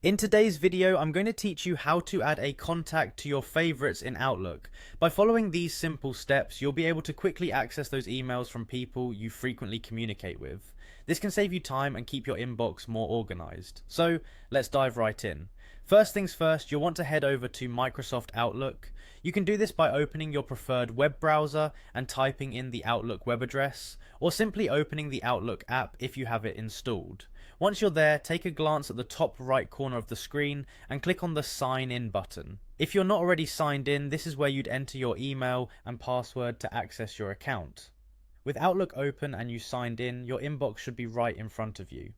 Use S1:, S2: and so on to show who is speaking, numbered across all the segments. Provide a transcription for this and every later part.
S1: In today's video, I'm going to teach you how to add a contact to your favorites in Outlook. By following these simple steps, you'll be able to quickly access those emails from people you frequently communicate with. This can save you time and keep your inbox more organized. So let's dive right in. First things first, you'll want to head over to Microsoft Outlook. You can do this by opening your preferred web browser and typing in the Outlook web address, or simply opening the Outlook app if you have it installed. Once you're there, take a glance at the top right corner of the screen and click on the Sign In button. If you're not already signed in, this is where you'd enter your email and password to access your account. With Outlook open and you signed in, your inbox should be right in front of you.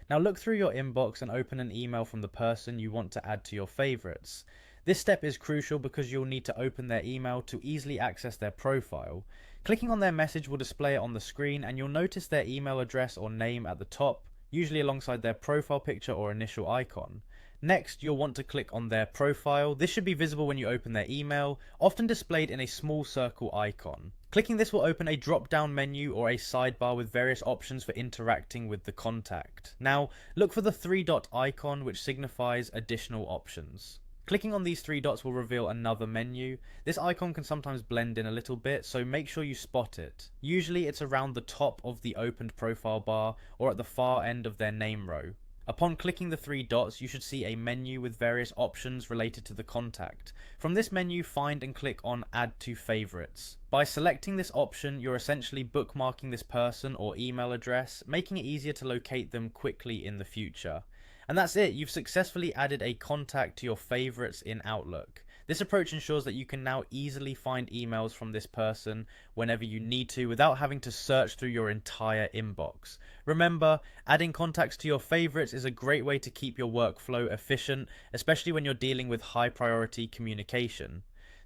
S1: Now look through your inbox and open an email from the person you want to add to your favorites. This step is crucial because you'll need to open their email to easily access their profile. Clicking on their message will display it on the screen, and you'll notice their email address or name at the top, usually alongside their profile picture or initial icon. Next, you'll want to click on their profile. This should be visible when you open their email, often displayed in a small circle icon. Clicking this will open a drop-down menu or a sidebar with various options for interacting with the contact. Now, look for the three-dot icon, which signifies additional options. Clicking on these three dots will reveal another menu. This icon can sometimes blend in a little bit, so make sure you spot it. Usually it's around the top of the opened profile bar or at the far end of their name row. Upon clicking the three dots, you should see a menu with various options related to the contact. From this menu, find and click on Add to Favorites. By selecting this option, you're essentially bookmarking this person or email address, making it easier to locate them quickly in the future. And that's it, you've successfully added a contact to your favorites in Outlook. This approach ensures that you can now easily find emails from this person whenever you need to without having to search through your entire inbox. Remember, adding contacts to your favorites is a great way to keep your workflow efficient, especially when you're dealing with high priority communication.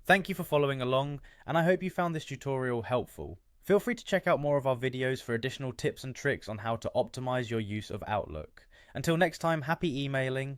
S1: Thank you for following along, and I hope you found this tutorial helpful. Feel free to check out more of our videos for additional tips and tricks on how to optimize your use of Outlook. Until next time, happy emailing.